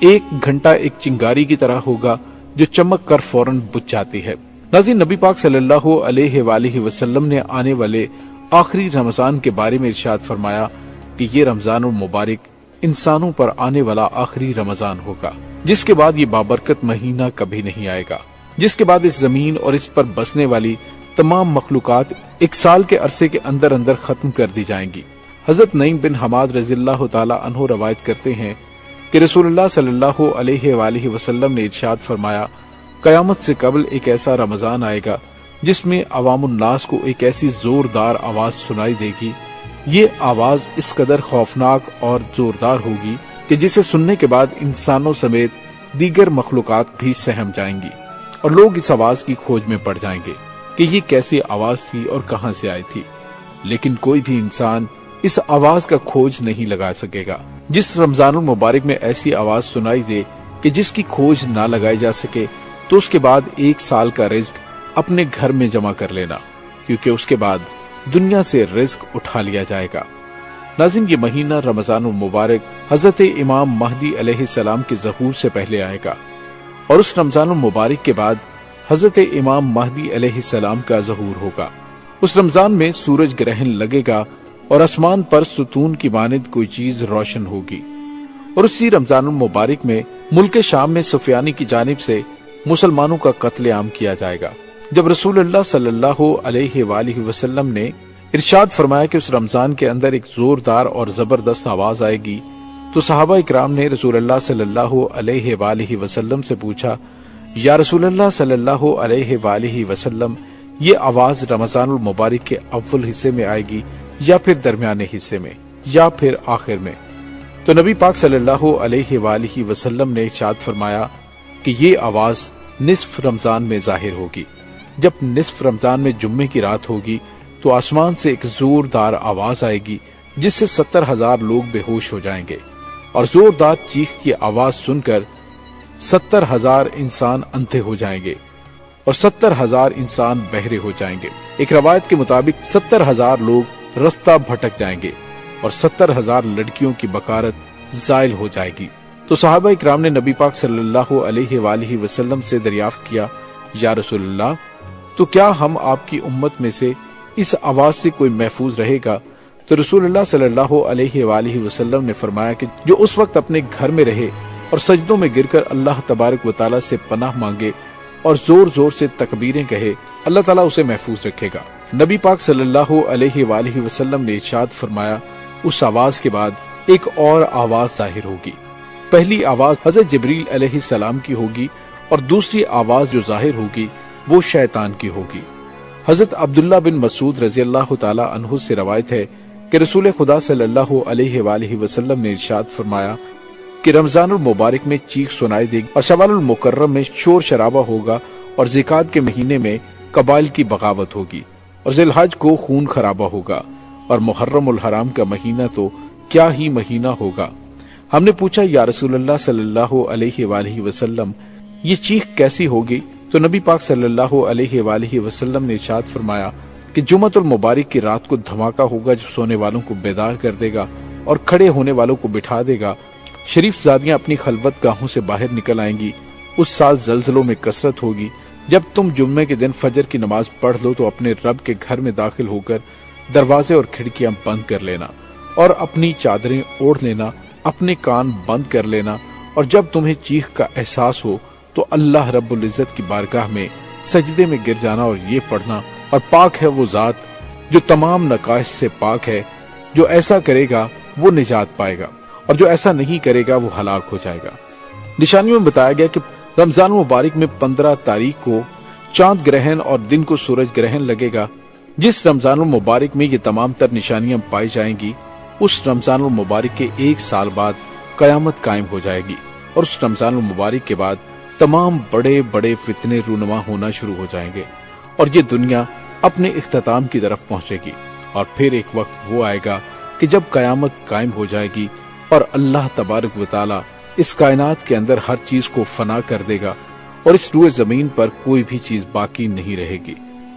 ایک گھنٹہ ایک چنگاری کی طرح ہوگا جو چمک کر فوراً بجھ جاتی ہے۔ ناظرین، نبی پاک صلی اللہ علیہ وآلہ وسلم نے آنے والے آخری رمضان کے بارے میں ارشاد فرمایا کہ یہ رمضان المبارک انسانوں پر آنے والا آخری رمضان ہوگا، جس کے بعد یہ بابرکت مہینہ کبھی نہیں آئے گا، جس کے بعد اس زمین اور اس پر بسنے والی تمام مخلوقات ایک سال کے عرصے کے اندر اندر ختم کر دی جائیں گی۔ حضرت نعیم بن حماد رضی اللہ تعالی عنہ روایت کرتے ہیں کہ رسول اللہ صلی اللہ علیہ وآلہ وسلم نے ارشاد فرمایا، قیامت سے قبل ایک ایسا رمضان آئے گا جس میں عوام الناس کو ایک ایسی زوردار آواز سنائی دے گی، یہ آواز اس قدر خوفناک اور زوردار ہوگی کہ جسے سننے کے بعد انسانوں سمیت دیگر مخلوقات بھی سہم جائیں گی، اور لوگ اس آواز کی کھوج میں پڑ جائیں گے کہ یہ کیسی آواز تھی اور کہاں سے آئی تھی، لیکن کوئی بھی انسان اس آواز کا کھوج نہیں لگا سکے گا۔ جس رمضان المبارک میں ایسی آواز سنائی دے کہ جس کی کھوج نہ لگائی جا سکے، تو اس کے بعد ایک سال کا رزق اپنے گھر میں جمع کر لینا، کیونکہ اس کے بعد دنیا سے رزق اٹھا لیا جائے گا۔ ناظرین، یہ مہینہ رمضان المبارک حضرت امام مہدی علیہ السلام کے ظہور سے پہلے آئے گا، اور اس رمضان المبارک کے بعد حضرت امام مہدی علیہ السلام کا ظہور ہوگا۔ اس رمضان میں سورج گرہن لگے گا اور آسمان پر ستون کی مانند کوئی چیز روشن ہوگی، اور اسی رمضان المبارک میں ملک شام میں سفیانی کی جانب سے مسلمانوں کا قتل عام کیا جائے گا۔ جب رسول اللہ صلی اللہ علیہ وآلہ وسلم نے ارشاد فرمایا کہ اس رمضان کے اندر ایک زوردار اور زبردست آواز آئے گی، تو صحابہ اکرام نے رسول اللہ صلی اللہ علیہ وآلہ وسلم سے پوچھا، یا رسول اللہ صلی اللہ علیہ وآلہ وسلم، یہ آواز رمضان المبارک کے اول حصے میں آئے گی یا پھر درمیانے حصے میں یا پھر آخر میں؟ تو نبی پاک صلی اللہ علیہ وآلہ وسلم نے ارشاد فرمایا کہ یہ آواز نصف رمضان میں ظاہر ہوگی۔ جب نصف رمضان میں جمعے کی رات ہوگی تو آسمان سے ایک زوردار آواز آئے گی جس سے 70,000 لوگ بے ہوش ہو جائیں گے، اور زوردار چیخ کی آواز سن کر 70,000 انسان اندھے ہو جائیں گے اور 70,000 انسان بہرے ہو جائیں گے۔ ایک روایت کے مطابق 70,000 لوگ رستہ بھٹک جائیں گے اور 70,000 لڑکیوں کی بکارت زائل ہو جائے گی۔ تو صحابہ اکرام نے نبی پاک صلی اللہ علیہ وآلہ وسلم سے دریافت کیا، یا رسول اللہ، تو کیا ہم آپ کی امت میں سے اس آواز سے کوئی محفوظ رہے گا؟ تو رسول اللہ صلی اللہ علیہ وآلہ وسلم نے فرمایا کہ جو اس وقت اپنے گھر میں رہے اور سجدوں میں گر کر اللہ تبارک و تعالیٰ سے پناہ مانگے اور زور زور سے تکبیریں کہے، اللہ تعالیٰ اسے محفوظ رکھے گا۔ نبی پاک صلی اللہ علیہ وآلہ وسلم نے ارشاد فرمایا، اس آواز کے بعد ایک اور آواز ظاہر ہوگی۔ پہلی آواز حضرت جبریل علیہ السلام کی ہوگی، اور دوسری آواز جو ظاہر ہوگی وہ شیطان کی ہوگی۔ حضرت عبداللہ بن مسعود رضی اللہ تعالی عنہ سے روایت ہے کہ رسول خدا صلی اللہ علیہ وآلہ وسلم نے ارشاد فرمایا کہ رمضان المبارک میں چیخ سنائی دے گی، اور شوال المکرم میں شور شرابہ ہوگا، اور ذیقعد کے مہینے میں قبائل کی بغاوت ہوگی، اور ذی الحج کو خون خرابہ ہوگا، اور محرم الحرام کا مہینہ تو کیا ہی مہینہ ہوگا۔ ہم نے پوچھا، یا رسول اللہ صلی اللہ علیہ وآلہ وسلم، یہ چیخ کیسی ہوگی؟ تو نبی پاک صلی اللہ علیہ وآلہ وسلم نے ارشاد فرمایا کہ جمعۃ المبارک کی رات کو دھماکہ ہوگا جو سونے والوں کو بیدار کر دے گا اور کھڑے ہونے والوں کو بٹھا دے گا۔ شریف زادیاں اپنی خلوت گاہوں سے باہر نکل آئیں گی۔ اس سال زلزلوں میں کثرت ہوگی۔ جب تم جمعے کے دن فجر کی نماز پڑھ لو تو اپنے رب کے گھر میں داخل ہو کر دروازے اور کھڑکیاں بند کر لینا، اور اپنی چادریں اوڑھ لینا، اپنے کان بند کر لینا، اور جب تمہیں چیخ کا احساس ہو تو اللہ رب العزت کی بارگاہ میں سجدے میں گر جانا اور یہ پڑھنا، اور پاک ہے وہ ذات جو تمام نقائص سے پاک ہے، جو ایسا کرے گا وہ نجات پائے گا، اور جو ایسا نہیں کرے گا وہ ہلاک ہو جائے گا۔ نشانیوں میں بتایا گیا کہ رمضان مبارک میں 15 تاریخ کو چاند گرہن اور دن کو سورج گرہن لگے گا۔ جس رمضان المبارک میں یہ تمام تر نشانیاں پائی جائیں گی، اس رمضان المبارک کے 1 سال بعد قیامت قائم ہو جائے گی، اور اس رمضان المبارک کے بعد تمام بڑے بڑے فتنے رونما ہونا شروع ہو جائیں گے، اور یہ دنیا اپنے اختتام کی طرف پہنچے گی۔ اور پھر ایک وقت وہ آئے گا کہ جب قیامت قائم ہو جائے گی اور اللہ تبارک و تعالی اس کائنات کے اندر ہر چیز کو فنا کر دے گا، اور اس روئے زمین پر کوئی بھی چیز باقی نہیں رہے گی۔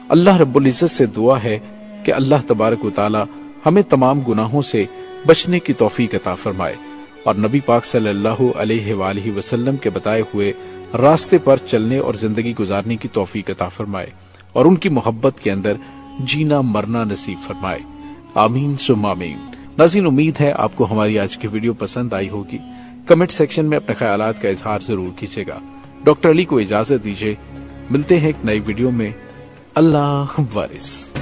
اللہ رب العزت سے دعا ہے کہ اللہ تبارک و تعالی ہمیں تمام گناہوں سے بچنے کی توفیق عطا فرمائے، اور نبی پاک صلی اللہ علیہ وآلہ وسلم کے بتائے ہوئے راستے پر چلنے اور زندگی گزارنے کی توفیق عطا فرمائے اور ان کی محبت کے اندر جینا مرنا نصیب فرمائے، آمین ثم آمین۔ ناظرین، امید ہے آپ کو ہماری آج کی ویڈیو پسند آئی ہوگی۔ کمنٹ سیکشن میں اپنے خیالات کا اظہار ضرور کیجیے گا۔ ڈاکٹر علی کو اجازت دیجیے، ملتے ہیں ایک نئی ویڈیو میں۔ اللہ وارث۔